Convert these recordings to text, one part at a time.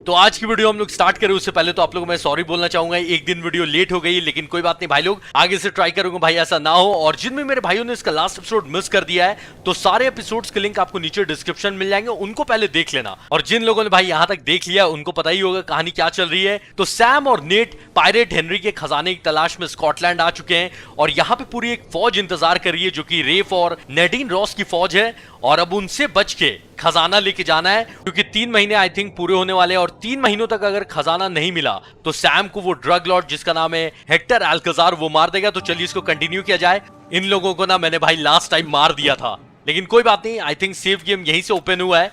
तो आज की वीडियो हम लोग स्टार्ट करें उससे पहले तो आप लोगों को मैं सॉरी बोलना चाहूंगा, एक दिन वीडियो लेट हो गई, लेकिन कोई बात नहीं भाई लोग, आगे से ट्राई करूंगा भाई ऐसा ना हो। और जिनमें मेरे भाइयों ने इसका लास्ट एपिसोड मिस कर दिया है तो सारे एपिसोड्स के लिंक आपको नीचे डिस्क्रिप्शन मिल जाएंगे, उनको पहले देख लेना। और जिन लोगों ने भाई यहां तक देख लिया उनको पता ही होगा कहानी क्या चल रही है। तो सैम और नेट पायरेट हेनरी के खजाने की तलाश में स्कॉटलैंड आ चुके हैं और यहाँ पे पूरी एक फौज इंतजार कर रही है जो कि रेफ और नेडीन रॉस की फौज है। और अब उनसे बच के खजाना लेके जाना है क्योंकि 3 महीने आई थिंक पूरे होने वाले हैं और 3 महीनों तक अगर खजाना नहीं मिला तो सैम को वो ड्रग लॉर्ड जिसका नाम है हेक्टर अल्काजार वो मार देगा। तो चलिए इसको कंटिन्यू किया जाए। इन लोगों को ना मैंने भाई लास्ट टाइम मार दिया था, लेकिन कोई बात नहीं, आई थिंक सेफ गेम यहीं से ओपन हुआ है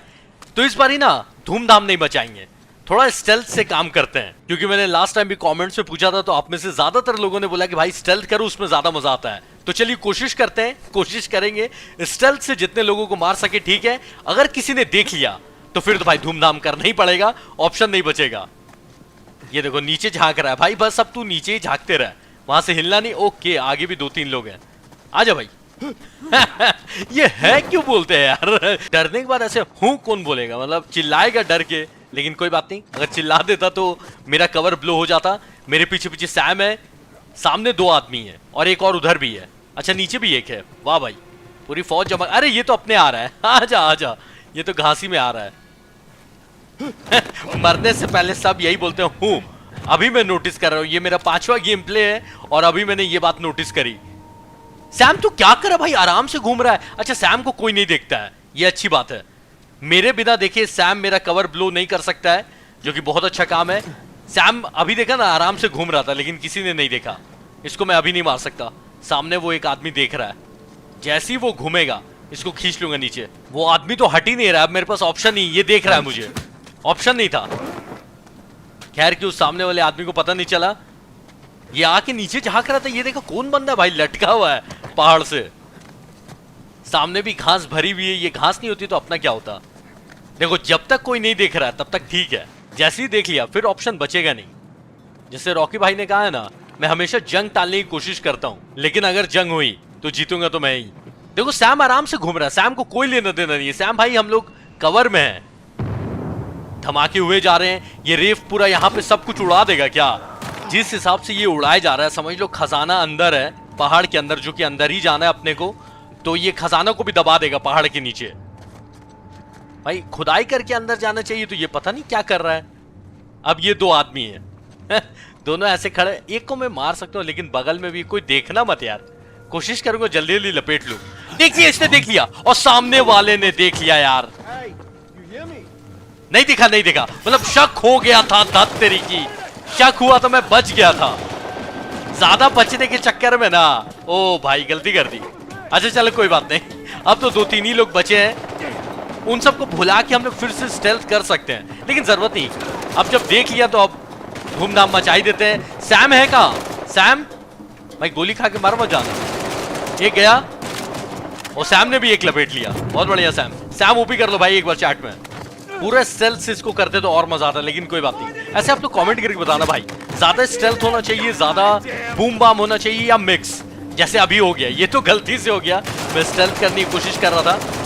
तो इस बार ही ना धूमधाम नहीं मचाएंगे, थोड़ा स्टेल्थ से काम करते हैं। क्योंकि मैंने लास्ट टाइम भी कमेंट्स में पूछा था तो आप में से ज्यादातर लोगों ने बोला कि भाई स्टेल्थ करो, उसमें ज्यादा मजा आता है। तो चलिए कोशिश करते हैं, कोशिश करेंगे स्टेल्थ से जितने लोगों को मार सके ठीक है। अगर किसी ने देख लिया तो फिर तो भाई धूमधाम करना ही पड़ेगा, ऑप्शन नहीं बचेगा। ये देखो नीचे झांक रहा है भाई, बस अब तू नीचे ही झांकते रह, वहां से हिलना नहीं। ओके आगे भी 2-3 लोग हैं, आजा भाई। ये है क्यों बोलते हैं यार, डरने के बाद ऐसे हूं कौन बोलेगा, मतलब चिल्लाएगा डर के, लेकिन कोई बात नहीं, अगर चिल्ला देता तो मेरा कवर ब्लो हो जाता। मेरे पीछे पीछे सैम है, सामने 2 आदमी है और एक और उधर भी है। अच्छा नीचे भी एक है, वाह भाई पूरी फौज जमा। अरे ये तो अपने आ रहा है, आजा आजा, ये तो घासी में आ रहा है। मरने से पहले सब यही बोलते हूं, अभी मैं नोटिस कर रहा हूं, ये मेरा 5वां गेम प्ले है और अभी मैंने ये बात नोटिस करी। सैम तू क्या कर रहा भाई, आराम से घूम रहा है। अच्छा सैम को कोई नहीं देखता है, ये अच्छी बात है। मेरे बिना देखे सैम मेरा कवर ब्लो नहीं कर सकता है, जो कि बहुत अच्छा काम है। सैम अभी देखा ना आराम से घूम रहा था लेकिन किसी ने नहीं देखा। इसको मैं अभी नहीं मार सकता, सामने वो एक आदमी देख रहा है, जैसे ही वो घूमेगा इसको खींच लूंगा नीचे। वो आदमी तो हट ही नहीं रहा है, अब मेरे पास ऑप्शन नहीं, ये देख रहा है, मुझे ऑप्शन नहीं था। खैर कि उस सामने वाले आदमी को पता नहीं चला, ये आके नीचे झांक रहा था। ये देखो कौन बंदा भाई लटका हुआ है पहाड़ से, सामने भी घास भरी हुई है। ये घास नहीं होती तो अपना क्या होता। देखो जब तक कोई नहीं देख रहा है तब तक ठीक है, जैसे ही देख लिया फिर ऑप्शन बचेगा नहीं। जैसे रॉकी भाई ने कहा है ना, मैं हमेशा जंग टालने की कोशिश करता हूं, लेकिन अगर जंग हुई तो जीतूंगा तो मैं ही। देखो सैम आराम से घूम रहा है, सैम को कोई लेना देना नहीं है। सैम भाई हम लोग कवर में हैं, धमाके हुए जा रहे हैं। ये रेफ पूरा यहाँ पे सब कुछ उड़ा देगा क्या? जिस हिसाब से ये उड़ाया जा रहा है समझ लो खजाना अंदर है पहाड़ के अंदर, जो कि अंदर ही जाना है अपने को, तो ये खजाना को भी दबा देगा पहाड़ के नीचे। भाई खुदाई करके अंदर जाना चाहिए, तो ये पता नहीं क्या कर रहा है। अब ये 2 आदमी हैं दोनों ऐसे खड़े, एक को मैं मार सकता हूँ लेकिन बगल में भी कोई देखना मत यार, कोशिश करूंगा जल्दी जल्दी लपेट लूं। देख लिया, इसने देख लिया और सामने वाले ने देख लिया यार। नहीं दिखा, नहीं दिखा, मतलब शक हो गया था, धत तेरी की शक हुआ तो मैं बच गया था। ज्यादा बचने के चक्कर में ना ओ भाई गलती कर दी। अच्छा चलो कोई बात नहीं, अब तो 2-3 ही लोग बचे हैं, उन सबको भुला के हम लोग फिर से स्टेल्थ कर सकते हैं, लेकिन जरूरत नहीं। अब जब देख लिया तो अब धूमधाम मचाई देते हैं। सैम है कहाँ? सैम भाई गोली खा के मार मत जाना। एक गया और सैम ने भी एक लपेट लिया, बहुत बढ़िया सैम। सैम ओपी कर लो भाई एक बार चैट में, पूरे स्टेल्थ से इसको करते तो और मजा आता, लेकिन कोई बात नहीं। ऐसे आप लोग कमेंट करके बताना भाई, ज्यादा स्टेल्थ होना चाहिए, ज्यादा बूम बाम होना चाहिए या मिक्स, जैसे अभी हो गया। ये तो गलती से हो गया, मैं स्टेल्थ करने की कोशिश कर रहा था।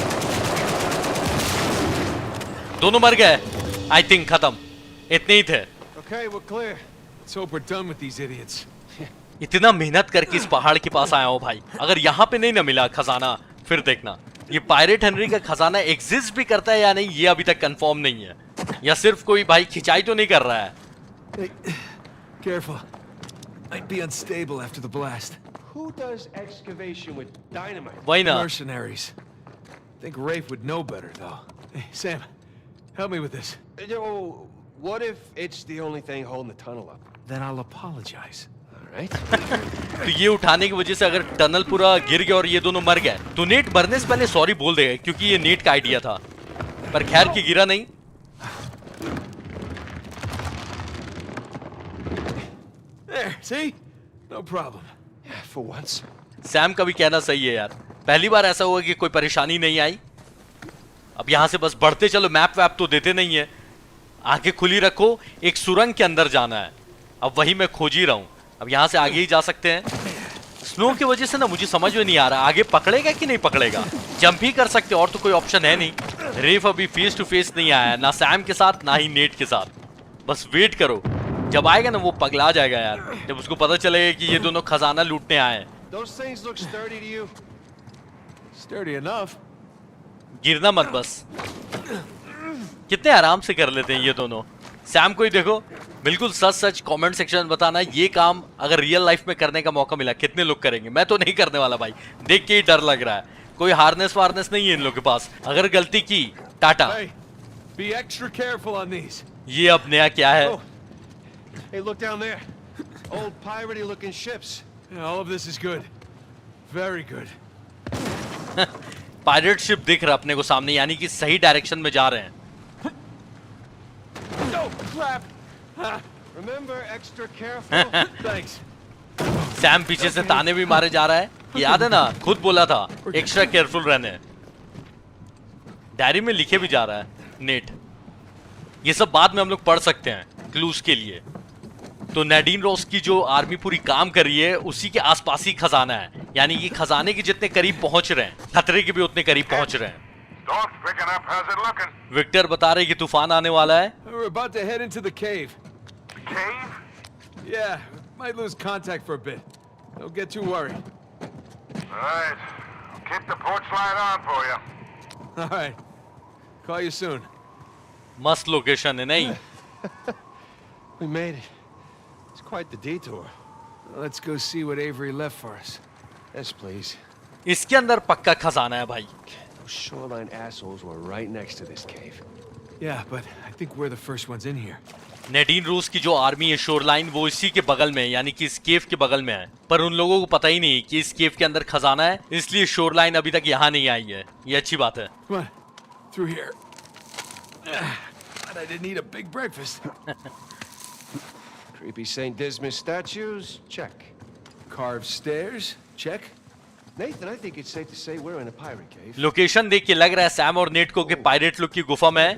दोनों मर गए आई थिंक, खत्म, इतने ही थे। इतना मेहनत करके इस पहाड़ के पास आया हूं भाई, अगर यहाँ पे नहीं ना मिला खजाना फिर देखना। ये पायरेट हेनरी का खजाना एग्जिस्ट भी करता है या नहीं ये अभी तक कंफर्म नहीं है, या सिर्फ कोई भाई खिंचाई तो नहीं कर रहा है। Careful. Might be unstable after the blast. Who does excavation with dynamite? वही ना। Mercenaries. Think Rafe would know better, though. Hey, Sam, help me with this. What if it's the only thing holding the tunnel up? Then I'll apologize. All right. तो ये उठाने की वजह से अगर tunnel पूरा गिर गया और ये दोनों मर गए तो नेट मरने से पहले सॉरी बोल देगा, क्योंकि ये नेट का आइडिया था, पर खैर कि गिरा नहीं। There, see? No problem. Yeah, for once. Sam का भी कहना सही है यार, पहली बार ऐसा हुआ कि कोई परेशानी नहीं आई। अब यहां से बस बढ़ते चलो, मैप वैप तो देते नहीं है, आंखें खुली रखो। एक सुरंग के अंदर जाना है, अब वही मैं खोज ही रहा हूं। अब यहां से आगे ही जा सकते हैं। स्नो की वजह से ना मुझे समझ में नहीं आ रहा आगे पकड़ेगा कि नहीं पकड़ेगा। जंप ही कर सकते और तो कोई ऑप्शन है नहीं। रेफ अभी फेस टू फेस नहीं आया, ना सैम के साथ ना ही नेट के साथ। बस वेट करो, जब आएगा ना वो पगला जाएगा यार, जब उसको पता चलेगा कि ये दोनों खजाना लूटने आए हैं। Those things look sturdy to you? Sturdy enough. गिरना मत बस। कितने आराम से कर लेते हैं ये दोनों। सैम को ही देखो, बिल्कुल सच सच कमेंट सेक्शन में बताना, ये काम अगर रियल लाइफ में करने का मौका मिला कितने लोग करेंगे। मैं तो नहीं करने वाला भाई, देख के ही डर लग रहा है। कोई हार्नेस वार्नेस नहीं है इन लोग के पास, अगर गलती की Tata. Hey, be extra careful on these. ये अब नया क्या है? Oh. Hey, look down there. Old piratey looking ships. Yeah, all of this is good. Very good. Pirate ship दिख रहा अपने को सामने, यानी कि सही डायरेक्शन में जा रहे हैं। No crap. Remember, extra careful. Thanks. Sam पीछे से ताने भी मारे जा रहा है, याद है ना, खुद बोला था एक्स्ट्रा केयरफुल रहने। डायरी में लिखे भी जा रहा है नेट। ये सब बाद में हम लोग पढ़ सकते हैं क्लूज के लिए। तो नैडीन रॉस की जो आर्मी पूरी काम कर रही है उसी के आसपास ही खजाना है, यानी कि खजाने के जितने करीब पहुंच रहे हैं, खतरे के भी उतने करीब पहुंच रहे हैं। Storm's picking up. How's it looking? Victor बता रहे कि तूफान आने वाला है। We're about to head into the cave. Cave? Yeah, might lose contact for a bit. Don't get too worried. All right. I'll keep the porch light on for you. All right. Call you soon. मस्त location है नहीं? We made it. It's quite the detour. Let's go see what Avery left for us. Yes, please. इसके अंदर पक्का खजाना है भाई। Those shoreline assholes were right next to this cave. Yeah, but I think we're the first ones in here. नैडीन रूस की जो army है शोरलाइन, वो इसी के बगल में है, यानी कि इस केव के बगल में है। पर उन लोगों को पता ही नहीं कि इस केव के अंदर खजाना है, इसलिए शोरलाइन अभी तक यहाँ नहीं आई है। ये अच्छी बात है। Come on, through here. But I didn't eat a big breakfast. Creepy St. Dismas statues? Check. Carved stairs? Check. Nathan, I think it's safe to say we're in a pirate cave. Location देख के लग रहा है Sam और net को कि pirate लोग की गुफा में है।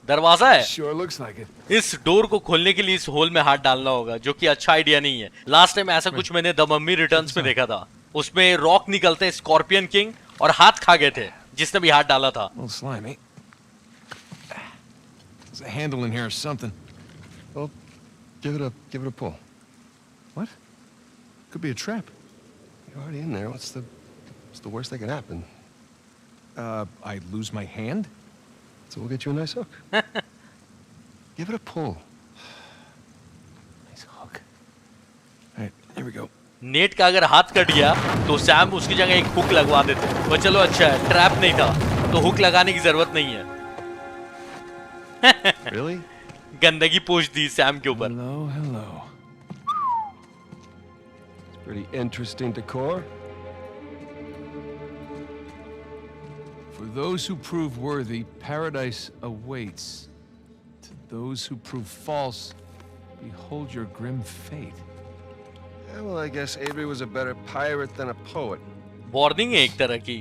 दरवाजा है। Sure looks like it. इस डोर को खोलने के लिए इस होल में हाथ डालना होगा, जो कि अच्छा आइडिया नहीं है। लास्ट टाइम ऐसा कुछ मैंने द मम्मी रिटर्न्स में देखा था, उसमें रॉक निकलते हैं स्कॉर्पियन किंग और हाथ खा गए थे जिसने भी हाथ डाला था। A little slimy. There's a handle in here or something. Well, give it a pull. What? Could be a trap. You're already in there. What's the worst that could happen? I lose my hand? So we'll get you a nice hook. Give it a pull. Nice hook. All right, here we go. Net का अगर हाथ cut गया तो Sam उसकी जगह एक hook लगवा देते। वो चलो अच्छा है, ट्रैप नहीं था तो हुक लगाने की जरूरत नहीं है। Really? गंदगी पोंछ दी सैम के ऊपर। Hello, hello. It's pretty interesting decor. For those who prove worthy, paradise awaits. To those who prove false, behold your grim fate. Yeah, well, I guess Avery was a better pirate than a poet. Warning है एक तरह की।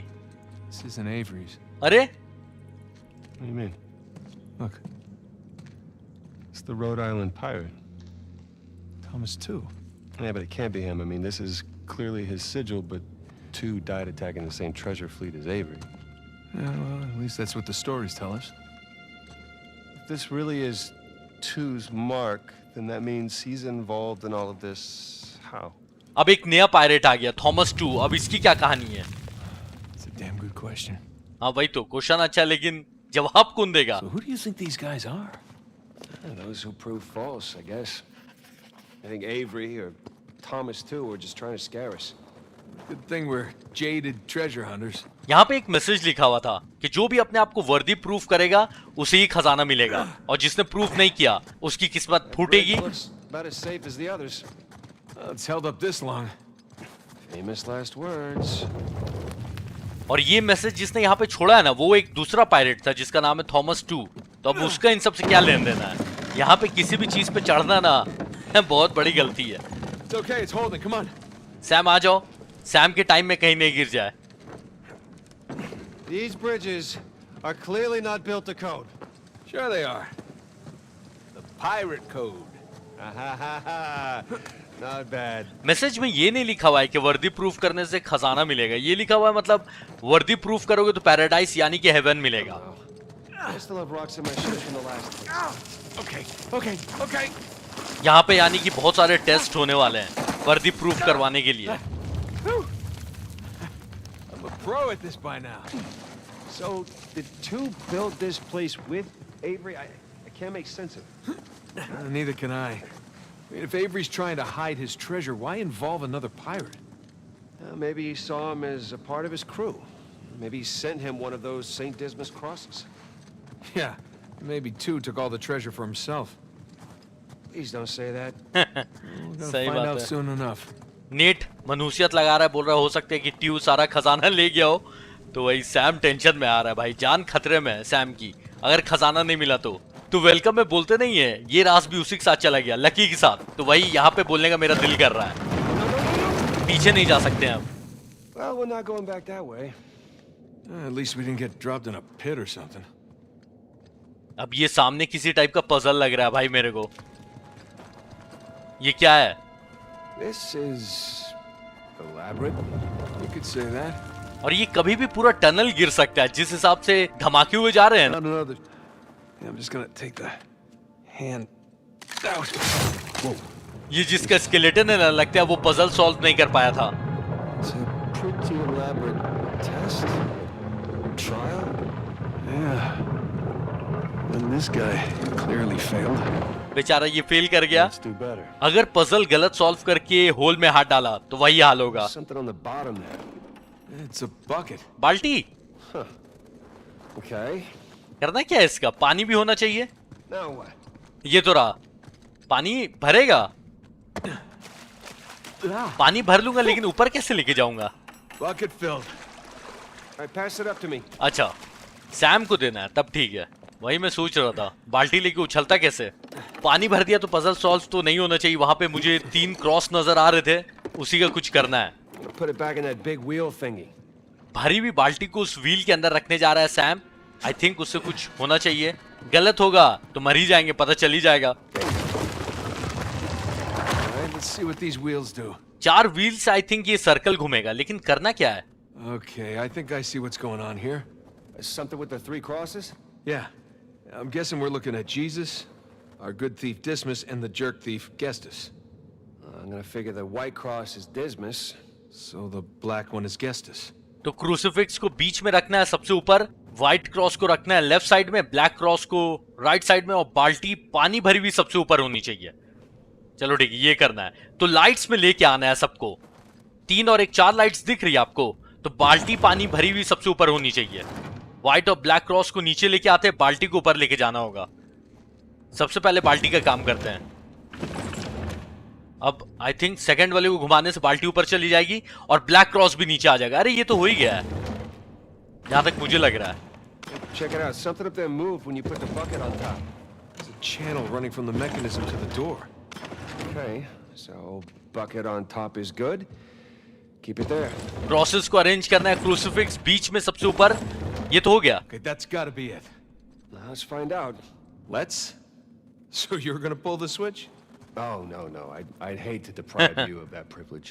This isn't Avery's. अरे What do you mean? Look, It's the Rhode Island pirate. Thomas too. Yeah, but it can't be him. I mean, this is clearly his sigil, but two died attacking the same treasure fleet as Avery. Yeah, well, at least that's what the stories tell us. If this really is Two's mark, then that means he's involved in all of this. How? अब एक नया pirate आ गया, Thomas to. अब इसकी क्या कहानी है? It's a damn good question. हाँ भाई, तो क्वेश्चन अच्छा है, लेकिन जवाब कौन देगा? So who do you think these guys are? Those who prove false, I guess. I think Avery or Thomas too were just trying to scare us. Good thing we're jaded treasure hunters. यहाँ पे एक message लिखा हुआ था कि जो भी अपने आप को वर्दी प्रूफ करेगा उसे ही खजाना मिलेगा, और जिसने प्रूफ नहीं किया उसकी किस्मत फूटेगी। Looks about as safe as the others. It's held up this long. Famous last words. और ये मैसेज जिसने यहाँ पे छोड़ा है ना, वो एक दूसरा पायरेट था जिसका नाम है थॉमस टू। तो अब उसका इन सब से क्या लेन देना है? यहाँ पे किसी भी चीज पे चढ़ना ना बहुत बड़ी गलती है। It's okay, it's holding. Come on. Sam आ जाओ, सैम के टाइम में कहीं नहीं गिर जाए। These bridges are clearly not built to code. Sure they are. The pirate code. Not bad. Message में ये नहीं लिखा हुआ है कि वर्दी प्रूफ करने से खजाना मिलेगा, ये लिखा हुआ है मतलब वर्दी प्रूफ करोगे तो पैराडाइस यानी कि हेवन मिलेगा। I still have rocks in my shoes from the last place. Okay, okay, okay. यहाँ पे यानी कि बहुत सारे टेस्ट होने वाले हैं वर्दी प्रूफ करवाने के लिए। I'm a pro at this by now. So, did two build this place with Avery? I can't make sense of it. Neither can I. I mean, if Avery's trying to hide his treasure, why involve another pirate? Maybe he saw him as a part of his crew. Maybe he sent him one of those St. Dismas crosses. Yeah, maybe two took all the treasure for himself. Please don't say that. We're gonna सही find बात out है। soon enough. Net मनुष्यत लगा रहा है, बोल रहा है हो सकता है कि ट्यू सारा खजाना ले गया हो। तो वही सैम टेंशन में आ रहा है भाई, जान खतरे में है सैम की, अगर खजाना नहीं मिला तो वेलकम में बोलते नहीं है, ये राज भी उसी के साथ चला गया, लकी के साथ। तो वही यहाँ पे बोलने का मेरा दिल कर रहा है, पीछे नहीं जा सकते हैं अब। Well, we're not going back that way. At least we didn't get dropped in a pit or something. अब ये सामने किसी टाइप का पजल लग रहा है भाई मेरे को। ये क्या है? This is elaborate. You could say that. और ये कभी भी पूरा टनल गिर सकता है जिस हिसाब से धमाके हुए जा रहे हैं ना। Not another. Yeah, I'm just gonna take the hand out. Whoa. ये जिसका स्केलेटन है ना, लगता है वो पजल सॉल्व नहीं कर पाया था। It's a pretty elaborate test. Trial? Yeah. And this guy clearly failed. बेचारा ये फेल कर गया। Let's do better. अगर पजल गलत सॉल्व करके होल में हाथ डाला तो वही हाल होगा। Something on the bottom there. It's a bucket. बाल्टी Okay. करना क्या है इसका? पानी भी होना चाहिए। Now what? ये तो रहा, पानी भरेगा। पानी भर लूंगा लेकिन ऊपर कैसे लेके जाऊंगा? Bucket filled. All right, pass it up to me. अच्छा, सैम को देना है, तब ठीक है। वही मैं सोच रहा था, बाल्टी लेके उछलता कैसे? पानी भर दिया तो पजल सॉल्व तो नहीं होना चाहिए। वहां पे मुझे 3 क्रॉस नजर आ रहे थे, उसी का कुछ करना है। Put it back in that big wheel thingy. भरी हुई बाल्टी को उस व्हील के अंदर रखने जा रहा है सैम। आई थिंक उससे कुछ होना चाहिए, गलत होगा तो मर ही जाएंगे, पता चल ही जाएगा। All right, let's see what these wheels do. 4 wheel से आई थिंक ये सर्कल घूमेगा, लेकिन करना क्या है? Okay, I think I see what's going on here. Something with the 3 crosses? Yeah. I'm guessing we're looking at Jesus, our good thief Dismas, and the jerk thief Gestus. I'm gonna figure the white cross is Dismas. So the black one is Gestus. तो crucifix को बीच में रखना है सबसे ऊपर, white cross को रखना है लेफ्ट साइड में, ब्लैक क्रॉस को राइट साइड में, और बाल्टी पानी भरी हुई सबसे ऊपर होनी चाहिए। चलो ठीक है, ये करना है। तो लाइट्स में लेके आना है सबको। 3 और 1 4 लाइट्स दिख रही है आपको, तो बाल्टी पानी भरी हुई सबसे ऊपर होनी चाहिए। व्हाइट और ब्लैक क्रॉस को नीचे लेके आते हैं, बाल्टी को ऊपर लेके जाना होगा। सबसे पहले बाल्टी का काम करते हैं। अब आई थिंक सेकंड वाले को घुमाने से बाल्टी ऊपर चली जाएगी और ब्लैक क्रॉस भी नीचे आ जाएगा। अरे ये तो हो ही गया है, जहां तक मुझे लग रहा है। Check it out. Something up there moved when you put the bucket on top. There's a channel running from the mechanism to the door. Okay, so bucket on top is good. Keep it there. Crosses को arrange करना है, crucifix बीच में सबसे ऊपर। ये तो हो गया। Okay, that's gotta be it. Now let's find out. Let's? So you're gonna pull the switch? Oh, no. I'd hate to deprive you of that privilege.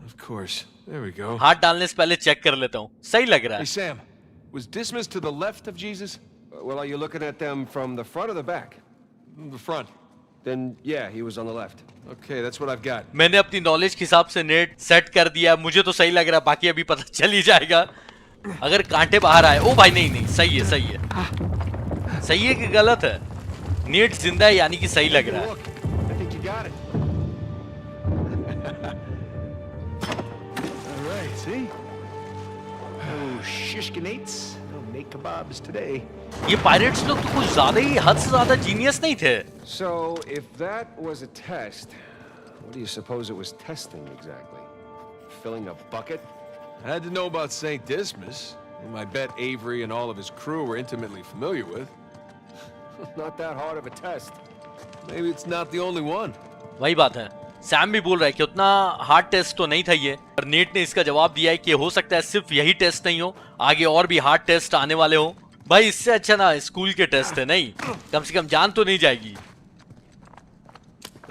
Of course. There we go. हाथ डालने से पहले check कर लेता हूँ, सही लग रहा Hey, है। Sam. Was Dismas to the left of Jesus? Well, are you looking at them from the front or the back? The front. Then, yeah, he was on the left. Okay, that's what I've got. मैंने अपनी knowledge के हिसाब से net set कर दिया, मुझे तो सही लग रहा है, बाकी अभी पता चल ही जाएगा। अगर कांटे बाहर आए, ओ भाई नहीं, सही है। सही है कि गलत है? नेट जिंदा है यानी कि सही लग रहा है। Look, I think you got it. All right, see? Oh, shishkinates. I'll make kebabs today. ये पायरेट्स लोग तो कुछ ज्यादा ही, हद से ज्यादा जीनियस नहीं थे। So, if that was a test, what do you suppose it was testing exactly? Filling a bucket? I had to know about St. Dismas, whom I bet Avery and all of his crew were intimately familiar with. Not that hard of a test. Maybe it's not the only one. वही बात है, Sam भी बोल रहा है कि उतना hard test तो नहीं था ये, और नेट ने इसका जवाब दिया है कि हो सकता है सिर्फ यही टेस्ट नहीं हो, आगे और भी हार्ड टेस्ट आने वाले हो। भाई इससे अच्छा ना स्कूल के टेस्ट है, नहीं कम से कम जान तो नहीं जाएगी।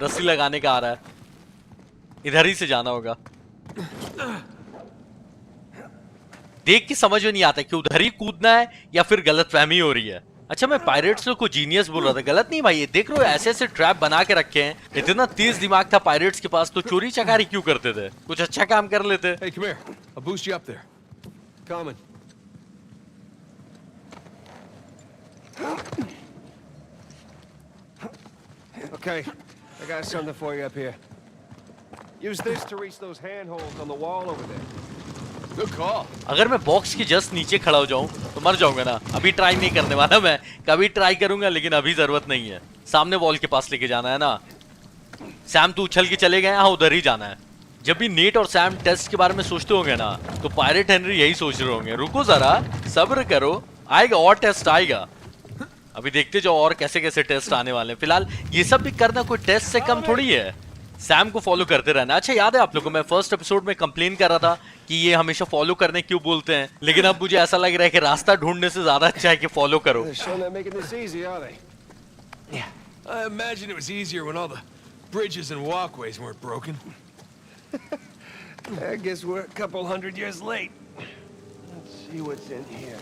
रस्सी लगाने का आ रहा है, इधर ही से जाना होगा। देख के समझ में नहीं आता कि उधर ही कूदना है या फिर गलतफहमी हो रही है। अच्छा, मैं पायरेट्स लोग को जीनियस बोल रहा था, गलत नहीं भाई। ये देख रहे हो ऐसे ऐसे ट्रैप बना के रखे हैं। इतना तेज दिमाग था पायरेट्स के पास, तो चोरी चकारी क्यों करते थे? कुछ अच्छा काम कर लेते। Hey, come here. I'll boost you up there. Coming. Okay, I got something for you up here. Use this to reach those handholds on the wall over there. Good call. अगर मैं बॉक्स के just नीचे खड़ा हो जाऊं तो मर जाऊंगा ना। अभी ट्राई नहीं करने वाला मैं, कभी ट्राई करूंगा, लेकिन अभी जरूरत नहीं है। सामने वॉल के पास लेके जाना है ना। सैम तू उछल के चले गए, हाँ उधर ही जाना है। जब भी नेट और सैम टेस्ट के बारे में सोचते होंगे ना, तो पायरेट हेनरी यही सोच रहे होंगे, रुको जरा सब्र करो, आएगा और टेस्ट आएगा। अभी देखते जाओ और कैसे कैसे टेस्ट आने वाले हैं। फिलहाल ये सब भी करना कोई टेस्ट से कम थोड़ी है। सैम को फॉलो करते रहना। अच्छा याद है आप लोगों को, मैं फर्स्ट एपिसोड में कंप्लेन कर रहा था कि ये हमेशा फॉलो करने क्यों बोलते हैं, लेकिन अब मुझे ऐसा लग रहा है कि रास्ता ढूंढने से ज्यादा अच्छा है कि फॉलो करो। They're sure not making this easy, are they? I imagine it was easier when all the bridges and walkways weren't broken. I guess we're a couple hundred years late. Let's see what's in here.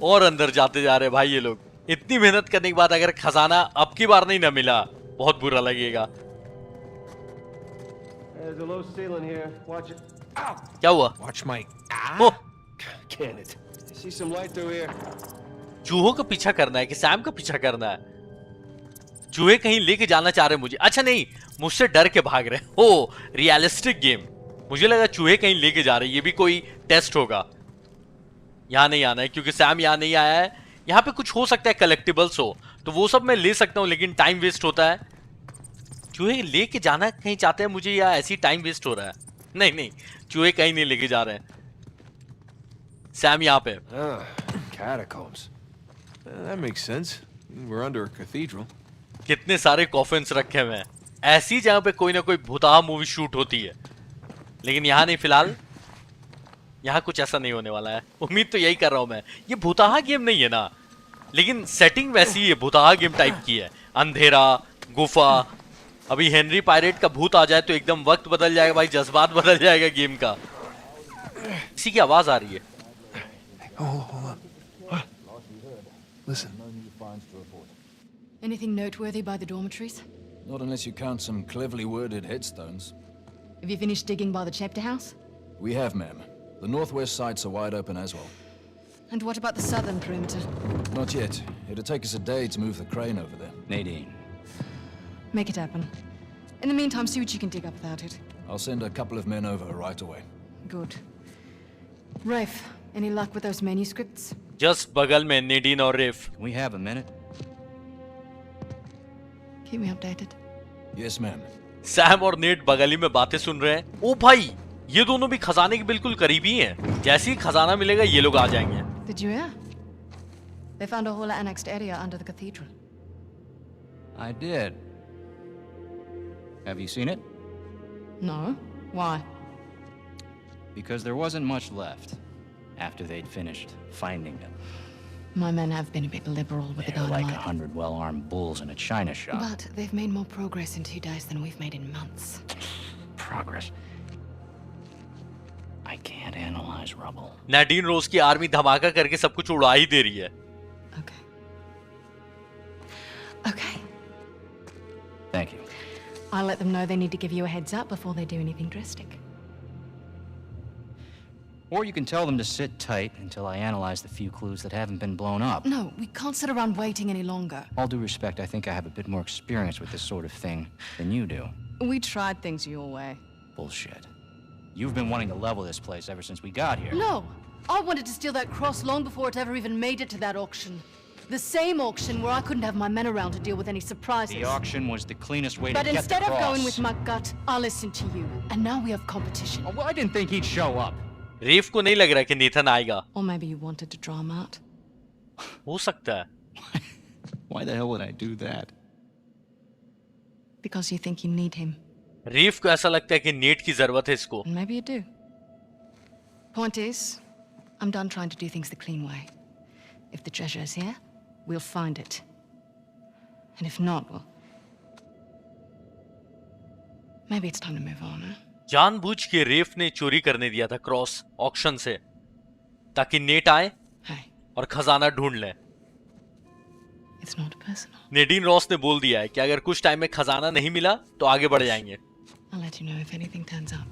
और अंदर जाते जा रहे भाई ये लोग। इतनी मेहनत करने के बाद अगर खजाना अब की बार नहीं ना मिला, बहुत बुरा लगेगा। There's a low ceiling here. Watch it. Ow! क्या हुआ? Watch my. Oh, Can it? I see some light through here. चूहों का पीछा करना है कि सैम का पीछा करना है? चूहे कहीं लेके जाना चाह रहे मुझे। अच्छा नहीं, मुझसे डर के भाग रहे। ओ, रियलिस्टिक गेम। मुझे लगा चूहे कहीं लेके जा रहे, ये भी कोई टेस्ट होगा। यहाँ नहीं आना है क्योंकि सैम यहाँ नहीं आया है। यहाँ पे कुछ हो सकता है, कलेक्टिबल्स हो तो वो सब मैं ले सकता हूँ, लेकिन टाइम वेस्ट होता है। चूहे लेके जाना कहीं चाहते हैं मुझे, या ऐसी टाइम वेस्ट हो रहा है? नहीं नहीं, चूहे कहीं नहीं लेके जा रहे हैं। सैम यहाँ पे। Catacombs. That makes sense. We're under a cathedral. कितने सारे कॉफिन्स रखे हुए हैं, ऐसी जगह पे कोई ना कोई भूताहा मूवी शूट होती है। लेकिन यहाँ नहीं, फिलहाल यहाँ कुछ ऐसा नहीं होने वाला है। उम्मीद तो यही कर रहा हूँ मैं। ये भूताहा गेम नहीं है ना, लेकिन सेटिंग वैसी है, भूताहा गेम टाइप की है। अंधेरा, गुफा। अभी हेनरी पायरेट का भूत आ जाए तो एकदम वक्त बदल जाएगा भाई, जज्बात बदल जाएगा गेम का। किसी की आवाज आ रही है। Hold on. What? Listen. Anything noteworthy by the dormitories? Not unless you count some cleverly worded headstones. Have you finished digging by the chapter house? We have, ma'am. The northwest sites are wide open as well. And what about the southern perimeter? Not yet. It'll take us a day to move the crane over there. Nadine. Make it happen. In the meantime, see what you can dig up without it. I'll send a couple of men over right away. Good. Rafe, any luck with those manuscripts? Just बगल में नेडीन और रेफ। Can we have a minute? Keep me updated. Yes, ma'am. Sam और net बगल ही में बातें सुन रहे हैं। ओ भाई, ये दोनों भी खजाने के बिल्कुल करीबी हैं। जैसे ही खजाना मिलेगा ये लोग आ जाएंगे। Did you hear? They found a whole annexed area under the cathedral. I did. Have you seen it? No? Why? Because there wasn't much left after they'd finished finding them. My men have been a bit liberal with the They're like dynamite. 100 well-armed bulls in a china shop. But they've made more progress in 2 days than we've made in months. Progress. I can't analyze rubble. नैडीन रोज की army धमाका करके सब कुछ उड़ा ही दे रही है। Okay. Okay. Thank you. I'll let them know they need to give you a heads up before they do anything drastic. Or you can tell them to sit tight until I analyze the few clues that haven't been blown up. No, we can't sit around waiting any longer. All due respect, I think I have a bit more experience with this sort of thing than you do. We tried things your way. Bullshit. You've been wanting to level this place ever since we got here. No! I wanted to steal that cross long before it ever even made it to that auction. The same auction where I couldn't have my men around to deal with any surprises. The auction was the cleanest way But to get the instead of cross. going with my gut, I listened to you. And now we have competition. Oh, well, I didn't think he'd show up. रेफ को नहीं लग रहा कि Nathan आएगा। Or maybe you wanted to draw him out. हो सकता है। Why the hell would I do that? Because you think you need him. रेफ को ऐसा लगता है कि नेट की जरूरत है इसको। And maybe you do. Point is, I'm done trying to do things the clean way. If the treasure is here, we'll find it. And if not, well... maybe it's time to move on, huh? जानबूझ के रेफ ने चोरी करने दिया था cross auction से, ताकि net आए Hey, और खजाना ढूंढ लें। It's not personal. नेडीन रॉस ने बोल दिया है कि अगर कुछ टाइम में खजाना नहीं मिला तो आगे बढ़ जाएंगे। I'll let you know if anything turns up.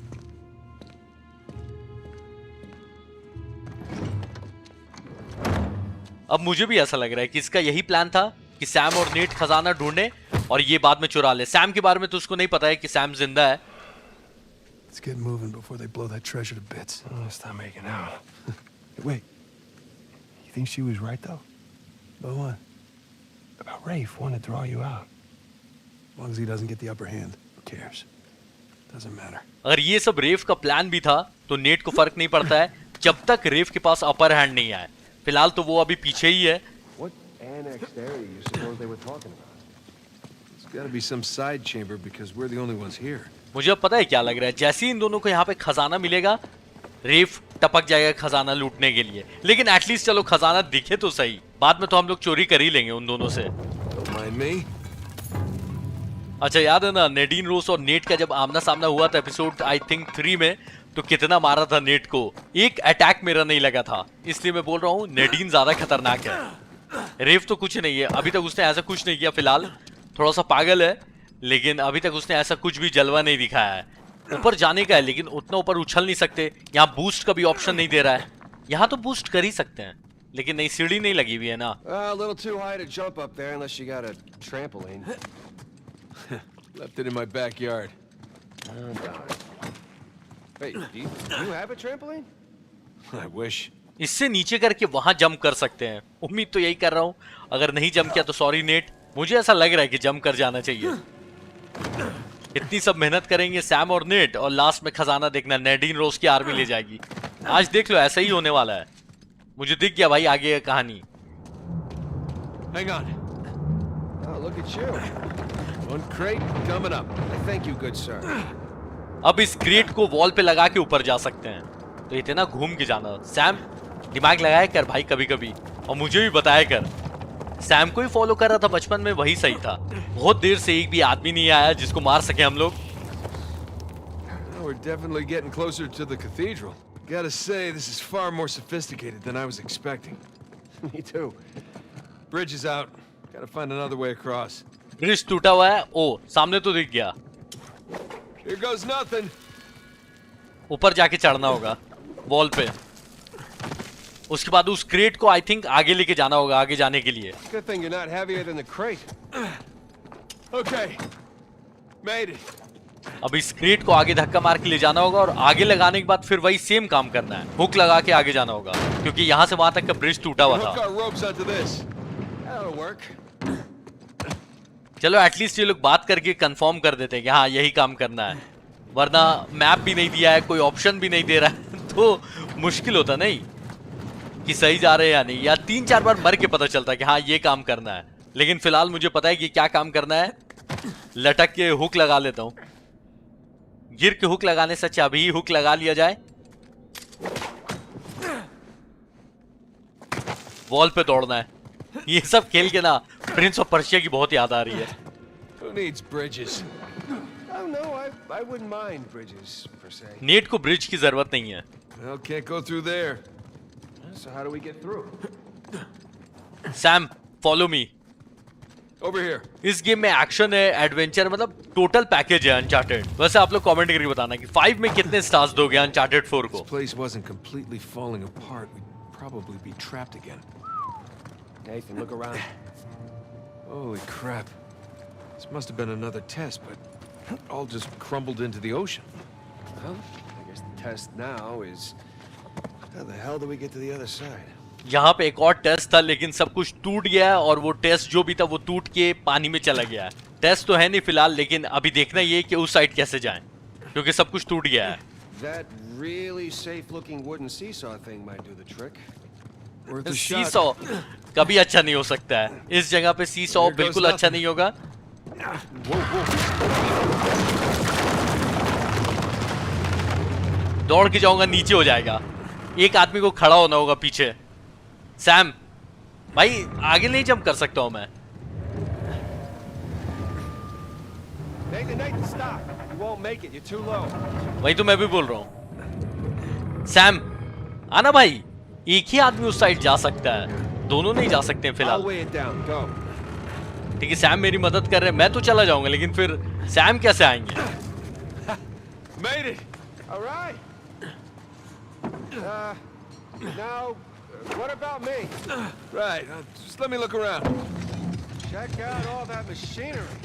अब मुझे भी ऐसा लग रहा है कि इसका यही प्लान था कि सैम और नेट खजाना ढूंढे और ये बाद में चुरा ले। सैम के बारे में तो उसको नहीं पता है कि सैम जिंदा है। Let's get moving before they blow that treasure to bits. Oh, stop making out. Hey, wait. You think she was right, though? About what? About Rafe wanting to draw you out. As long as he doesn't get the upper hand, who cares? Doesn't matter. अगर ये सब रेफ का plan भी था तो net को फर्क नहीं पड़ता है जब तक रेफ के पास अपर हैंड नहीं आए। फिलहाल तो वो अभी पीछे ही है। What annexed area you suppose they were talking about? It's got to be some side chamber because we're the only ones here. मुझे अब पता है क्या लग रहा है, जैसे ही इन दोनों को यहाँ पे खजाना मिलेगा रेफ टपक जाएगा खजाना लूटने के लिए। लेकिन एटलीस्ट चलो खजाना दिखे तो सही, बाद में तो हम लोग चोरी कर ही लेंगे उन दोनों से। Don't mind me. अच्छा याद है ना नेडीन रोस और नेट का जब आमना सामना हुआ था एपिसोड आई थिंक 3 में, तो कितना मारा था नेट को। एक अटैक मेरा नहीं लगा था, इसलिए मैं बोल रहा हूँ नेडीन ज्यादा खतरनाक है। रेफ तो कुछ नहीं है, अभी तक उसने ऐसा कुछ नहीं किया। फिलहाल थोड़ा सा पागल है लेकिन अभी तक उसने ऐसा कुछ भी जलवा नहीं दिखाया है। ऊपर जाने का है लेकिन उतना ऊपर उछल नहीं सकते। यहाँ बूस्ट का भी ऑप्शन नहीं दे रहा है। यहाँ तो बूस्ट कर ही सकते हैं लेकिन नहीं, सीढ़ी नहीं लगी हुई है ना। A little too high to jump up there unless you got a trampoline. Left it in my backyard. Wait, do you have a trampoline? I wish. इससे नीचे करके वहां जंप कर सकते हैं। उम्मीद तो यही कर रहा हूं, अगर नहीं जंप किया तो सॉरी नेट। मुझे ऐसा लग रहा है कि जंप कर जाना चाहिए। इतनी सब मेहनत करेंगे सैम और नेट और लास्ट में खजाना देखना नेडीन रोज की आर्मी ले जाएगी। आज देख लो ऐसा ही होने वाला है। मुझे दिख गया भाई आगे कहानी। Hang on. Oh, look at you. One crate coming up. Thank you, good sir. अब इस क्रेट को वॉल पे लगा के ऊपर जा सकते हैं। तो इतना घूम के जाना। सैम दिमाग लगाया कर भाई कभी कभी, और मुझे भी बताया कर। सैम को ही फॉलो कर रहा था बचपन में, वही सही था। बहुत देर से एक भी आदमी नहीं आया जिसको मार सके हम लोग। Well, we're definitely getting closer to the cathedral. Gotta say, this is far more sophisticated than I was expecting. Me too. Bridge is out. Gotta find another way across. Bridge टूटा हुआ है। ओ सामने तो दिख गया। Here goes nothing. ऊपर जाके चढ़ना होगा वॉल पे। उसके बाद उस क्रेट को आई थिंक आगे लेके जाना होगा आगे जाने के लिए। Good thing you're not heavier than the crate. Okay. Made it. अब इस क्रेट को आगे धक्का मार के ले जाना होगा और आगे लगाने के बाद फिर वही सेम काम करना है, हुक लगा के आगे जाना होगा क्योंकि यहाँ से वहां तक का ब्रिज टूटा हुआ Hook था। our ropes onto this. That'll work. चलो एटलीस्ट ये लोग बात करके कंफर्म कर देते हैं कि हाँ यही काम करना है, वरना मैप भी नहीं दिया है, कोई ऑप्शन भी नहीं दे रहा है तो मुश्किल होता नहीं कि सही जा रहे हैं या नहीं, या 3-4 बार मर के पता चलता है कि हाँ ये काम करना है। लेकिन फिलहाल मुझे पता है कि क्या काम करना है। लटक के हुक लगा लेता हूँ, गिर के हुक लगाने से अच्छा अभी ही हुक लगा लिया जाए। वॉल पे दौड़ना है। ये सब खेल के ना प्रिंस ऑफ पर्शिया की बहुत याद आ रही है। Who needs bridges? Oh no, I wouldn't mind bridges per se. Net को ब्रिज की जरूरत नहीं है। Well, can't go through there. So how do we get through? Sam follow me. Over here. इस गेम में एक्शन है, adventure, मतलब total package है अनचार्टेड। वैसे आप लोग कमेंट करके बताना कि 5 में कितने स्टार्स दोगे अनचार्टेड 4 को। This place wasn't completely falling apart. We'd probably be trapped again. Nathan, look around. Holy crap. This must have been another test, but it all just crumbled into the ocean. Well, I guess the test now is how the hell do we get to the other side? यहाँ पे एक और test था लेकिन सब कुछ टूट गया है और वो टेस्ट जो भी था वो टूट के पानी में चला गया है। टेस्ट तो है नहीं फिलहाल, लेकिन अभी देखना ये कि उस साइड कैसे जाएं क्योंकि सब कुछ टूट गया है। That really safe-looking wooden seesaw thing might do the trick. Worth a shot. Seesaw कभी अच्छा नहीं हो सकता है। इस जगह पे सीसॉ बिल्कुल अच्छा नहीं होगा। दौड़ के जाऊंगा नीचे हो जाएगा। एक आदमी को खड़ा होना होगा पीछे। सैम भाई आगे नहीं जंप कर सकता हूं मैं। Nathan, stop! You won't make it. You're too low. वही तो मैं भी बोल रहा हूं। सैम आना भाई, एक ही आदमी उस साइड जा सकता है, दोनों नहीं जा सकते हैं I'll फिलहाल। weigh it down. Go. ठीक है, सैम मेरी मदद कर रहे हैं, मैं तो चला जाऊंगा, लेकिन फिर सैम कैसे आएंगे? Made it. All right. Now, what about me? Right. Just let me look around. Check out all that machinery.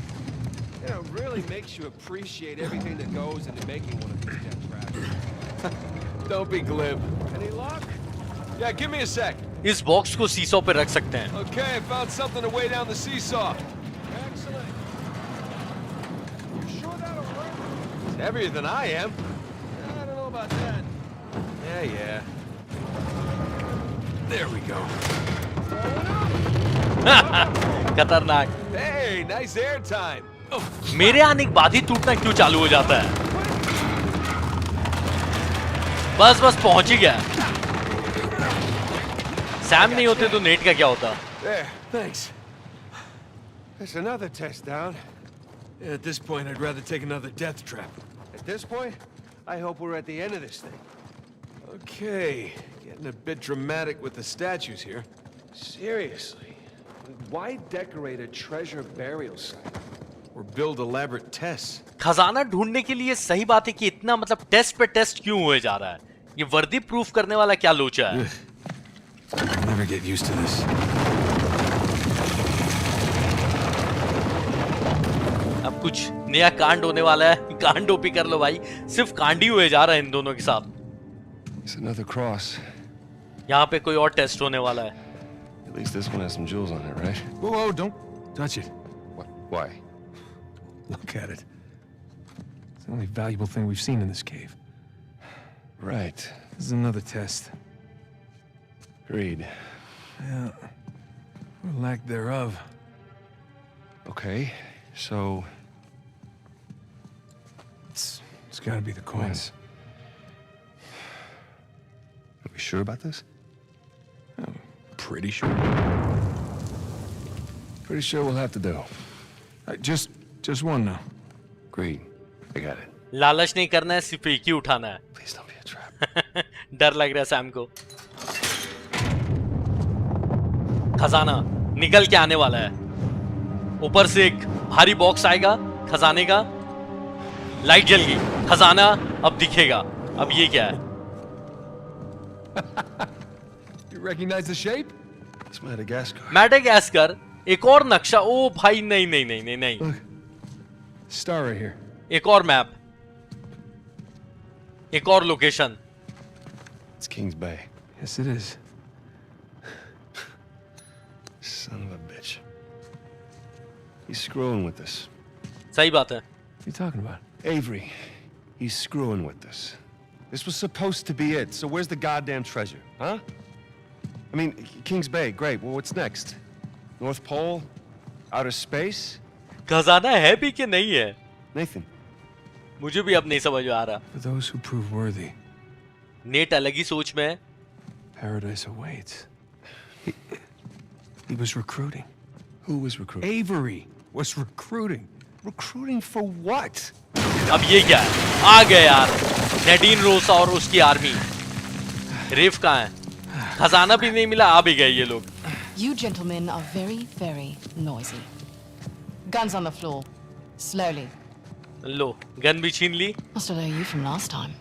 You know, really makes you appreciate everything that goes into making one of these jet tractors. Don't be glib. Any luck? Yeah, give me a sec. इस box को seesaw पे रख सकते हैं। Okay, I found something to weigh down the seesaw. Excellent. You sure that'll work? It's heavier than I am. I don't know about that. Yeah. There we go. खतरनाक। Hey, nice air time. Oh, मेरे आने के बाद ही टूटना क्यों चालू हो जाता है? बस बस पहुंच ही गया। सैम नहीं होते तो नेट का क्या होता? There. Thanks. There's another test down. yeah, at this point, I'd rather take another death trap. At this point, I hope we're at the end of this thing. Okay, getting a bit dramatic with the statues here. Seriously. Why decorate a treasure burial site? Or build elaborate tests. खजाना ढूंढने के लिए सही बात है कि इतना मतलब टेस्ट पे टेस्ट क्यों हुए जा रहा है? ये वर्दी प्रूफ करने वाला क्या लोचा है? I'll never get used to this. अब कुछ नया कांड होने वाला है। कांड ओपी कर लो भाई। सिर्फ कांड ही हुए जा रहा है इन दोनों के साथ। It's another cross. यहाँ पे कोई और टेस्ट होने वाला है। At least this one has some jewels on it, right? Whoa, whoa, don't touch it. What? Why? Look at it. It's the only valuable thing we've seen in this cave. Right. This is another test. Agreed. Yeah. Or lack thereof. Okay, so It's gotta be the coins. are we sure about this? Pretty sure. Pretty sure we'll have to do. Just one now. Agreed. I got it. लालच नहीं करना है, सिर्फ एक ही उठाना है। Please don't be a trap. डर लग रहा है सैम को। खजाना निकल के आने वाला है। ऊपर से एक भारी बॉक्स आएगा खजाने का। लाइट जल गई, खजाना अब दिखेगा। अब ये क्या है? You recognize the shape? It's Madagascar. Madagascar. एक और नक्शा। ओ भाई नहीं नहीं नहीं नहीं नहीं। Look. Star right here. एक और मैप, एक और location. It's Kings Bay. Yes, it is. Son of a bitch. He's screwing with us. सही बात है। What are you talking about? Avery, he's screwing with us. This was supposed to be it, so where's the goddamn treasure, huh? I mean, Kings Bay, great. Well, what's next? North Pole? Outer space? खजाना है भी कि नहीं है? Nathan, मुझे भी अब नहीं समझ में आ रहा। For those who prove worthy, net अलग ही सोच में है। paradise awaits. He was recruiting. who was recruiting? Avery was recruiting. Recruiting for what? अब ये क्या है? आ गए यार नेडीन रोसा और उसकी आर्मी। रेफ कहाँ है? खजाना भी नहीं मिला, आ भी गए ये लोग। You gentlemen are very, very noisy. Guns on the floor. Slowly. Low gun भी छीन ली। Must have known you from last time.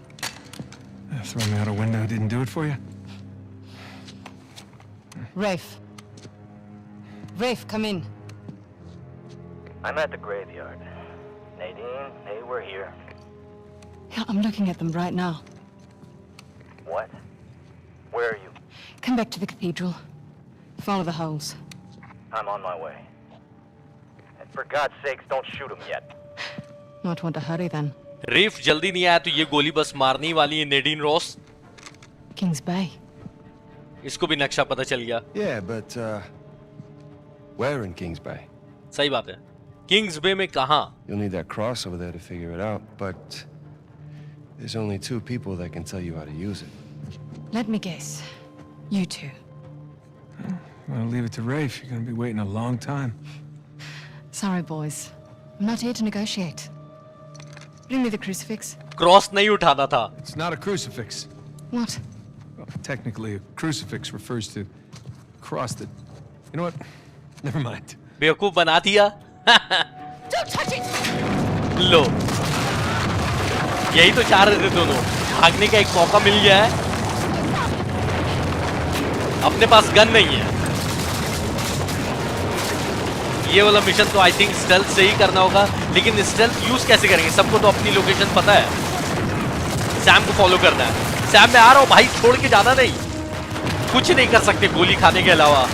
Throwing me out a window didn't do it for you? Rafe. Rafe, come in. I'm at the graveyard. Nadine, hey, we're here. Yeah, I'm looking at them right now. What? Where are you? Come back to the cathedral. Follow the holes. I'm on my way. And for God's sakes, don't shoot him yet. Might want to hurry then. रेफ जल्दी नहीं आया तो ये गोली बस मारने ही वाली है नेडीन रॉस। Kings Bay. इसको भी नक्शा पता चल गया। Yeah, but, where in Kings Bay? सही बात है। किंग्स बे में कहाँ? You'll need that cross over there to figure it out, but there's only 2 people that can tell you how to use it. Let me guess. You two. I'm gonna leave it to Rafe. You're gonna be waiting a long time. Sorry, boys. I'm not here to negotiate. Bring me the crucifix. Cross नहीं उठाना था। It's not a crucifix. What? Well, technically, a crucifix refers to cross that. You know what? Never mind. बेवकूफ बना दिया। Don't touch it! लो, यही तो चाह रहे थे दोनों, भागने का एक मौका मिल गया है। अपने पास गन नहीं है। ये वाला मिशन तो आई थिंक स्टेल्थ से ही करना होगा, लेकिन स्टेल्थ यूज कैसे करेंगे? सबको तो अपनी लोकेशन पता है। सैम को फॉलो करना है। सैम मैं आ रहा हूं भाई, छोड़ के जाना नहीं। कुछ नहीं कर सकते गोली खाने के अलावा।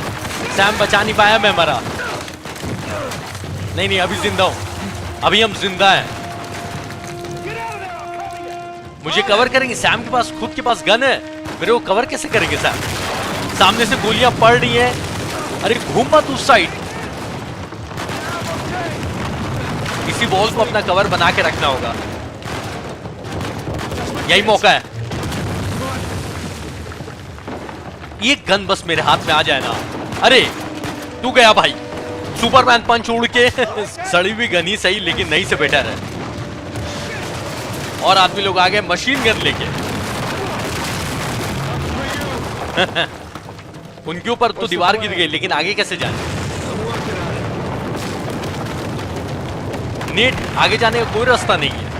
सैम बचा नहीं पाया, मैं मरा। नहीं, अभी जिंदा हूं। अभी हम जिंदा हैं। मुझे कवर करेंगे। सैम के पास खुद के पास गन है, मेरे को कवर कैसे करेंगे सैम? सामने से गोलियां पड़ रही हैं। अरे घूम मत उस साइड। इसी बॉल को अपना कवर बना के रखना होगा। यही मौका है। ये गन बस मेरे हाथ में आ जाए ना। अरे तू गया भाई, सुपरमैन पंच उड़ के। सड़ी हुई गन ही सही, लेकिन नहीं से बेटर है। और आदमी लोग आ गए मशीन गन लेके। उनके ऊपर तो दीवार गिर गई, लेकिन आगे कैसे जाए? नेट आगे जाने का कोई रास्ता नहीं है।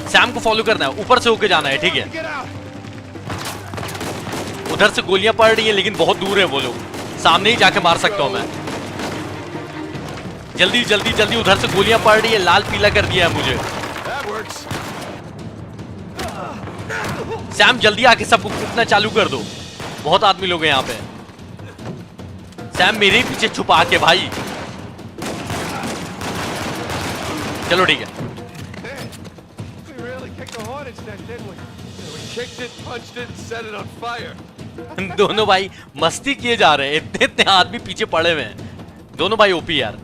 सैम को फॉलो करना है, ऊपर से होके जाना है, ठीक है? उधर से गोलियां पड़ रही हैं, लेकिन बहुत दूर है वो लोग। सामने ही जाके मार सकता हूं मैं। जल्दी जल्दी जल्दी, उधर से गोलियां पड़ रही है। लाल पीला कर दिया है मुझे। सैम जल्दी आके सबको कूटना चालू कर दो। बहुत आदमी लोग हैं यहाँ पे। सैम मेरे ही पीछे छुपा के भाई। चलो ठीक है। दोनों भाई मस्ती किए जा रहे हैं। इतने इतने आदमी पीछे पड़े हुए हैं। दोनों भाई ओपी यार।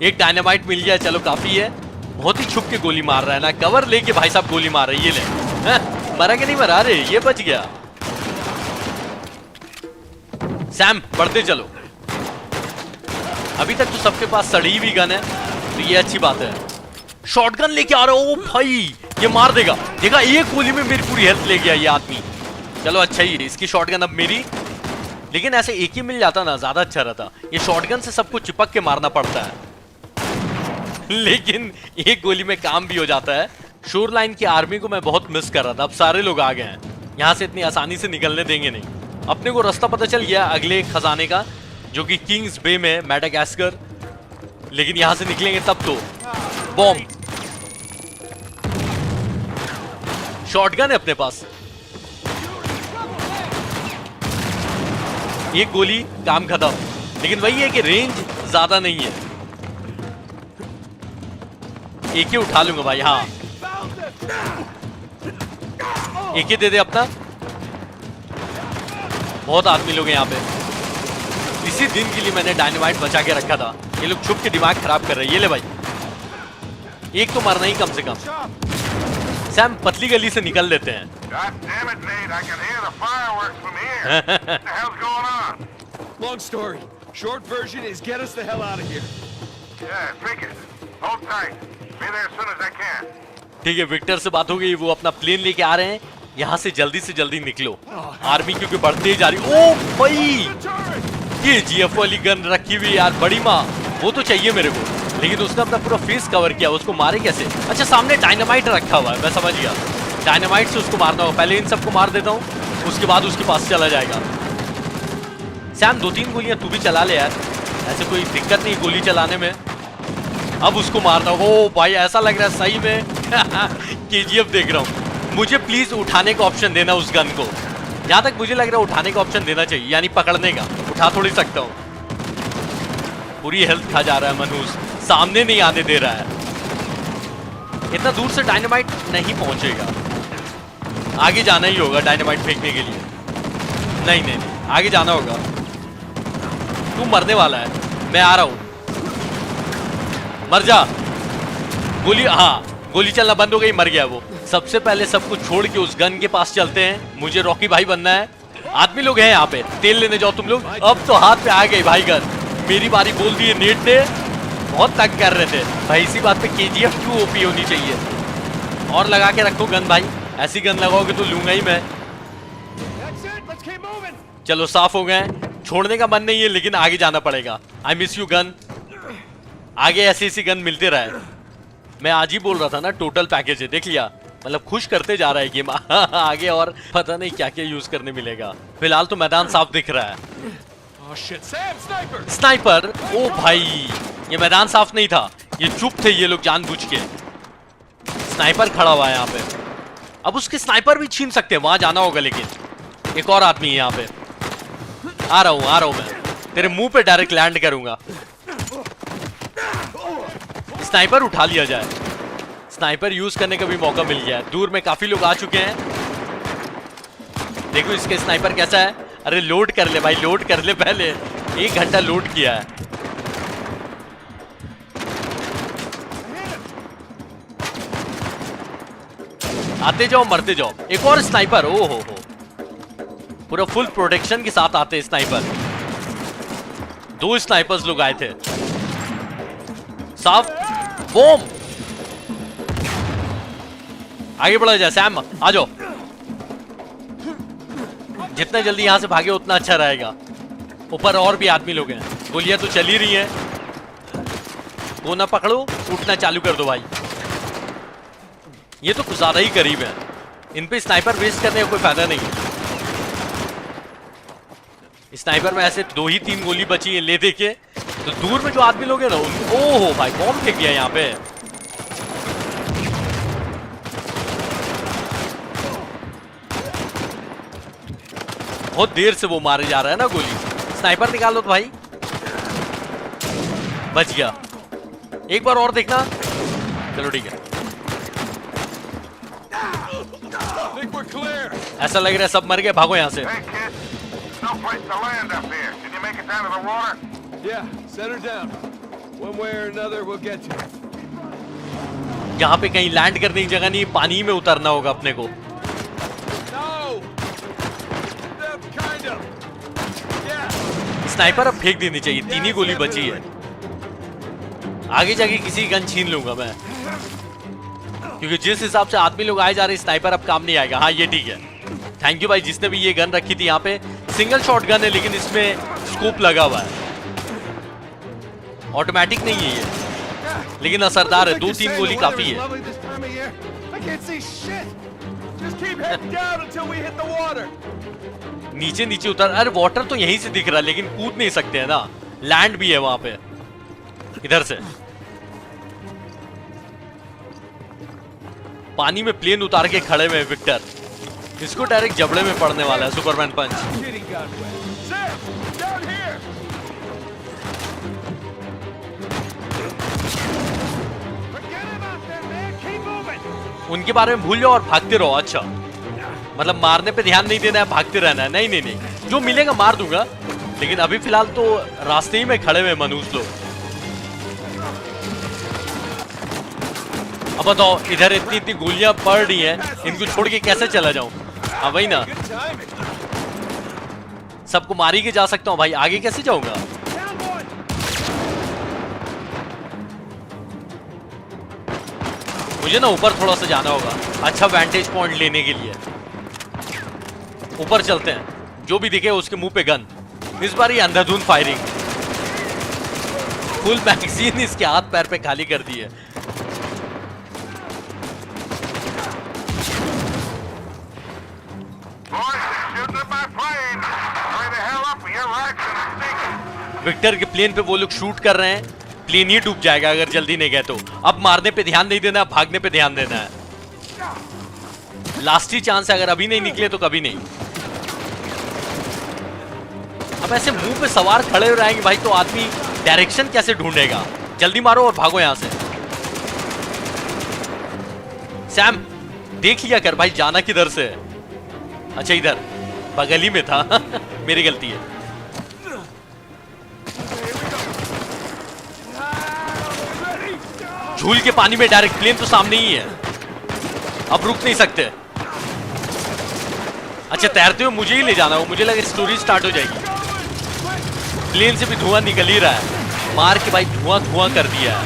एक डायनामाइट मिल गया, चलो काफी है। बहुत ही छुप के गोली मार रहा है ना, कवर लेके भाई साहब गोली मार रहे हैं। ये ले, मरा के नहीं मरा रे, ये बच गया। सैम बढ़ते चलो। अभी तक तो सबके पास सड़ी हुई गन है, तो ये अच्छी बात है। शॉटगन लेके आ रहा हो भाई, ये मार देगा। देखा, एक गोली में मेरी पूरी हेल्थ ले गया ये आदमी। चलो अच्छा ही है, इसकी शॉटगन अब मेरी। लेकिन ऐसे एक ही मिल जाता ना, ज्यादा अच्छा रहता। ये शॉटगन से सबको चिपक के मारना पड़ता है। लेकिन एक गोली में काम भी हो जाता है। शोरलाइन की आर्मी को मैं बहुत मिस कर रहा था। अब सारे लोग आ गए हैं, यहाँ से इतनी आसानी से निकलने देंगे नहीं। अपने को रास्ता पता चल गया अगले खजाने का, जो कि किंग्स बे में, मैडागास्कर। लेकिन यहाँ से निकलेंगे तब तो। बॉम्ब, शॉटगन है अपने पास। एक गोली काम खत्म। लेकिन वही है कि रेंज ज्यादा नहीं है। एक ही उठा लूंगा भाई। हाँ, एक ही दे दे अपना। बहुत आदमी लोग हैं यहाँ पे। इसी दिन के लिए मैंने डायनामाइट बचा के रखा था। ये लोग छुप के दिमाग खराब कर रहे हैं। ये ले भाई, एक तो मरना ही कम से कम। सैम पतली गली से निकल लेते हैं। God damn it, Nate, I can hear the fireworks from here. What the hell's going on? Long story. Short version is get us the hell out of here. Yeah, figured. Hold tight. Be there as soon as I can. ठीक है, Victor से बात हो गई। वो अपना plane लेके आ रहे हैं। यहाँ से जल्दी निकलो। आर्मी क्योंकि बढ़ती जा रही। ओ भाई, ये जीएफ वाली गन रखी हुई यार, बड़ी माँ। वो तो चाहिए मेरे को, लेकिन उसने अपना पूरा फेस कवर किया। उसको मारे कैसे? अच्छा, सामने डायनामाइट रखा हुआ है, मैं समझ गया। डायनामाइट से उसको मारना होगा। पहले इन सबको मार देता हूँ, उसके बाद उसके पास चला जाएगा। सैम 2-3 गोलियां तू भी चला ले यार, ऐसे कोई दिक्कत नहीं गोली चलाने में। अब उसको मारना होगा। ओ भाई, ऐसा लग रहा है सही में केजीएफ देख रहा हूँ। मुझे प्लीज उठाने का ऑप्शन देना उस गन को। जहां तक मुझे लग रहा है उठाने का ऑप्शन देना चाहिए, यानी पकड़ने का। उठा थोड़ी सकता हूँ। पूरी हेल्थ खा जा रहा है मनुष, सामने नहीं आने दे रहा है। इतना दूर से डायनामाइट नहीं पहुंचेगा। आगे जाना ही होगा डायनामाइट फेंकने के लिए। नहीं, आगे जाना होगा। तू मरने वाला है, मैं आ रहा हूं। मर जा। गोली, हाँ, गोली चलना बंद हो गई, मर गया वो। सबसे पहले सब कुछ छोड़ के उस गन के पास चलते हैं। मुझे रॉकी भाई बनना है। आदमी लोग हैं यहाँ पे, तेल लेने जाओ तुम लोग। अब तो हाथ पे आ गई भाई गन। मेरी बारी बोल दी है नेट ने। बहुत तंग कर रहे थे भाई। इसी बात पे केजीएफ क्यों ओपी होनी चाहिए। और लगा के रखो गन भाई। ऐसी गन लगाओगे तो लूंगा ही मैं। चलो साफ हो गए, छोड़ने का मन नहीं है लेकिन आगे जाना पड़ेगा। I miss you gonna. आगे ऐसी गन मिलते रहे। मैं आज ही बोल रहा था ना टोटल पैकेज है, देख लिया, मतलब खुश करते जा रहा है गेम। आगे और पता नहीं क्या क्या यूज करने मिलेगा। फिलहाल तो मैदान साफ दिख रहा है। स्नाइपर, ओ भाई ये मैदान साफ नहीं था, ये चुप थे ये लोग जानबूझ के। स्नाइपर खड़ा हुआ है यहाँ पे, अब उसके स्नाइपर भी छीन सकते हैं, वहां जाना होगा। लेकिन एक और आदमी है यहाँ पे। आ रहा हूं मैं, तेरे मुंह पे डायरेक्ट लैंड करूंगा। स्नाइपर उठा लिया जाए, स्नाइपर यूज करने का भी मौका मिल गया है। दूर में काफी लोग आ चुके हैं। देखो इसके स्नाइपर कैसा है। अरे लोड कर ले भाई, लोड कर ले पहले। 1 घंटा लोड किया है। आते जाओ मरते जाओ। एक और स्नाइपर, ओ हो, पूरा फुल प्रोटेक्शन के साथ आते स्नाइपर। 2 स्नाइपर्स लोग आए थे। साफ बॉम। आगे बढ़ा जाए सैम, आ जाओ। जितना जल्दी यहां से भागे उतना अच्छा रहेगा। ऊपर और भी आदमी लोग हैं, गोलियां तो चल ही रही हैं। वो ना पकड़ो, उठना चालू कर दो भाई। ये तो कुछ ज्यादा ही करीब है, इन पे स्नाइपर वेस्ट करने का कोई फायदा नहीं है। स्नाइपर में ऐसे 2 ही 3 गोली बची है, ले देखे तो दूर में जो आदमी लोग हैं ना, ओहो भाई बॉम्ब फेंक दिया यहाँ पे। बहुत देर से वो मारे जा रहा है ना गोली। स्नाइपर निकाल लो तो भाई। बच गया। एक बार और देखना। चलो ठीक है। ऐसा लग रहा है सब मर गए, भागो यहाँ से। Hey, kid. No place to land up here. Can you make it down to the water? Yeah, set her down. One way or another, we'll get you. यहाँ पे कहीं लैंड करने की जगह नहीं, पानी में उतरना होगा अपने को। No! Kind of. Yeah. Sniper अब फेंक देनी चाहिए, 3 ही गोली बची है। आगे जाके किसी की गन छीन लूंगा मैं, क्योंकि जिस हिसाब से आदमी लोग आए जा रहे, स्नाइपर अब काम नहीं आएगा। हाँ ये ठीक है। थैंक यू भाई जिसने भी ये गन रखी थी यहाँ पे। सिंगल शॉट गन है लेकिन इसमें स्कोप लगा हुआ है। ऑटोमेटिक नहीं है ये, लेकिन असरदार है। 2-3 गोली काफी है। नीचे नीचे उतर। अरे वाटर तो यहीं से दिख रहा है लेकिन कूद नहीं सकते हैं ना, लैंड भी है वहां पे इधर से। पानी में प्लेन उतार के खड़े हुए विक्टर, इसको डायरेक्ट जबड़े में पड़ने वाला है सुपरमैन पंच। उनके बारे में भूल जाओ और भागते रहो। अच्छा मतलब मारने पे ध्यान नहीं देना है, भागते रहना है। नहीं नहीं नहीं, जो मिलेगा मार दूंगा, लेकिन अभी फिलहाल तो रास्ते ही में खड़े हुए मनुष्य लोग। अब बताओ इधर इतनी इतनी गोलियां पड़ रही हैं, इनको छोड़ के कैसे चला जाऊं? हाँ वही ना, सबको मारी के जा सकता हूं भाई, आगे कैसे जाऊंगा? मुझे ना ऊपर थोड़ा सा जाना होगा, अच्छा वेंटेज पॉइंट लेने के लिए। ऊपर चलते हैं, जो भी दिखे उसके मुंह पे गन। इस बार ये अंधाधुंध फायरिंग, फुल मैगजीन इसके हाथ पैर पे खाली कर दी है। विक्टर के प्लेन पे वो लोग शूट कर रहे हैं, प्लेन ही डूब जाएगा अगर जल्दी नहीं गए तो। अब मारने पे ध्यान नहीं देना, भागने पे ध्यान देना है। लास्ट ही चांस है, अगर अभी नहीं निकले तो कभी नहीं। अब ऐसे मुंह पे सवार खड़े रहेंगे भाई तो आदमी डायरेक्शन कैसे ढूंढेगा? जल्दी मारो और भागो यहां से। सैम देख लिया कर भाई जाना किधर से है। अच्छा इधर बगल ही में था। मेरी गलती है। झूल के पानी में डायरेक्ट, प्लेन तो सामने ही है, अब रुक नहीं सकते। अच्छा तैरते हुए मुझे ही ले जाना हो, मुझे लगा स्टोरी स्टार्ट हो जाएगी। प्लेन से भी धुआं निकल ही रहा है, मार के भाई धुआं धुआं कर दिया है।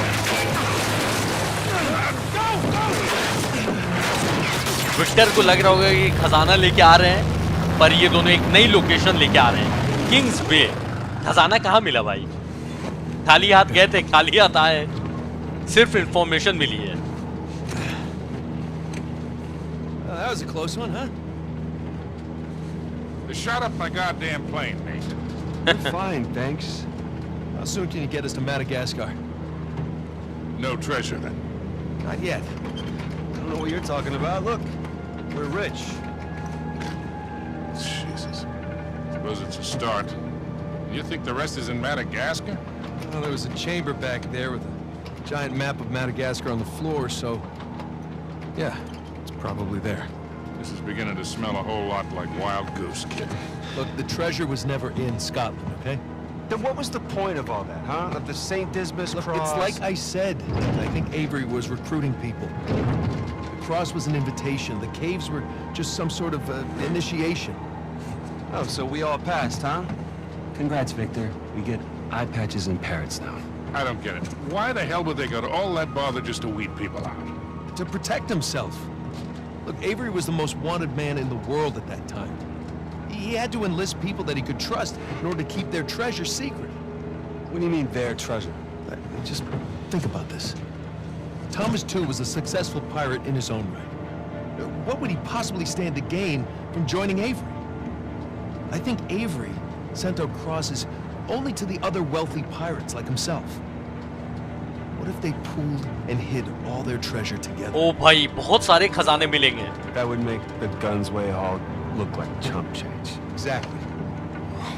विक्टर को लग रहा होगा कि खजाना लेके आ रहे हैं, पर ये दोनों एक नई लोकेशन लेके आ रहे हैं, किंग्स बे। खजाना कहाँ मिला भाई? खाली हाथ गए थे, खाली हाथ आए, सिर्फ इंफॉर्मेशन मिली है। That was a close one, huh? They shot up my goddamn plane, Nate. We're fine, thanks. How soon can you get us to Madagascar? No treasure, then. Not yet. I don't know what you're talking about. Look, we're rich. Jesus. Suppose it's a start. You think the rest is in Madagascar? Well, there was a chamber back there with a giant map of Madagascar on the floor, so... Yeah, it's probably there. This is beginning to smell a whole lot like Wild Goose, kid. Look, the treasure was never in Scotland, okay? Then what was the point of all that, huh? Of the St. Dismas Look, cross? it's like I said. I think Avery was recruiting people. The cross was an invitation. The caves were just some sort of initiation. Oh, so we all passed, huh? Congrats, Victor. We get eye patches and parrots now. I don't get it. Why the hell would they go to all that bother just to weed people out? To protect himself. Look, Avery was the most wanted man in the world at that time. He had to enlist people that he could trust in order to keep their treasure secret. What do you mean, their treasure? Just think about this. Thomas Tew was a successful pirate in his own right. What would he possibly stand to gain from joining Avery? I think Avery sent out crosses only to the other wealthy pirates like himself. What if they pooled and hid all their treasure together? ओ भाई, बहुत सारे खजाने मिलेंगे। That would make the Gunsway haul look like chump change. Exactly.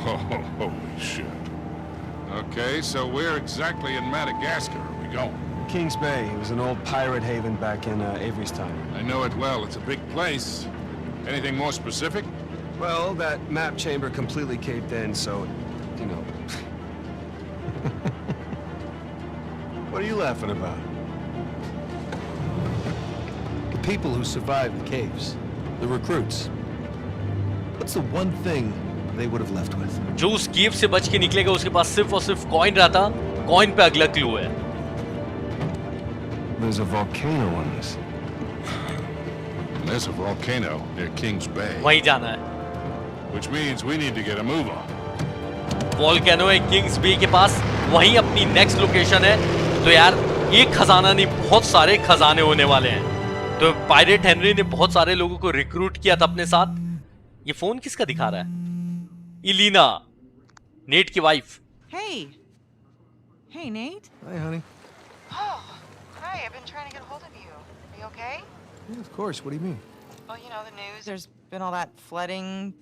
Oh, holy shit. Okay, so where exactly in Madagascar are we going? Kings Bay. It was an old pirate haven back in Avery's time. I know it well. It's a big place. Anything more specific? Well, that map chamber completely caved in, so, you know. What are you laughing about? The people who survived the caves. The recruits. What's the one thing they would have left with? जो उस केव से बच के निकलेगा उसके पास सिर्फ और सिर्फ कॉइन रहता। कॉइन पे अगला क्लू है। There's a volcano on this. There's a volcano near Kings Bay, वहीं जाना है। which means we need to get a move on. Volcano है किंग्स बे के पास, वहीं अपनी नेक्स्ट लोकेशन है। तो यार एक खजाना नहीं, बहुत सारे खजाने होने वाले हैं। तो पायरेट हेनरी ने बहुत सारे लोगों को रिक्रूट किया था अपने साथ। ये फोन किसका दिखा रहा है? इलीना, नेट की wife. Hey. Hey, Nate. Hi, honey. Oh, hi. I've been trying to get a hold of you. Are you okay? Yeah, of course. What do you mean? Well, you know, the news. There's been all that flooding.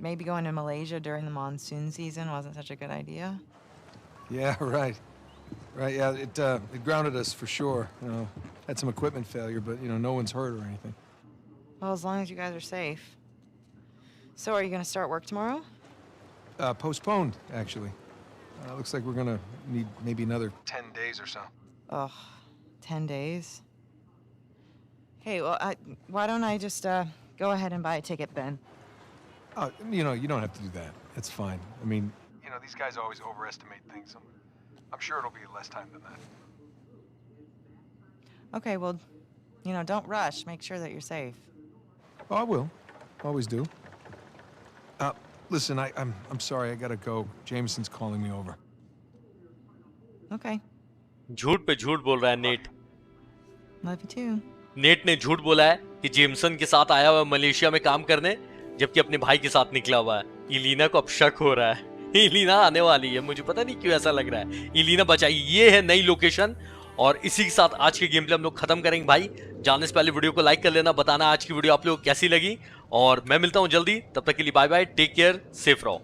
Maybe going to Malaysia during the monsoon season wasn't such a good idea. Yeah, right. Right, yeah, it grounded us for sure. You know, had some equipment failure, but, you know, no one's hurt or anything. Well, as long as you guys are safe. So, are you going to start work tomorrow? Postponed, actually. Looks like we're going to need maybe another 10 days or so. Ugh, 10 days? Hey, well, why don't I just go ahead and buy a ticket then? You know, you don't have to do that. That's fine. I mean, you know, these guys always overestimate things. I'm sure it'll be less time than that. Okay, well, you know, don't rush. Make sure that you're safe. Oh, I will. Always do. Listen, I'm sorry. I gotta go. Jameson's calling me over. Okay. झूठ पे झूठ बोल रहा है net. Love you too. Net ने झूठ बोला है कि जेमसन के साथ आया हुआ है मलेशिया में काम करने, जबकि अपने भाई के साथ निकला हुआ है। इलीना को अब शक हो रहा है। इलीना आने वाली है, मुझे पता नहीं क्यों ऐसा लग रहा है। इलीना बचाई, ये है नई लोकेशन। और इसी के साथ आज के गेम प्ले हम लोग खत्म करेंगे भाई। जाने से पहले वीडियो को लाइक कर लेना, बताना आज की वीडियो आप लोगों को कैसी लगी। और मैं मिलता हूं जल्दी, तब तक के लिए bye bye, take care, safe रहो।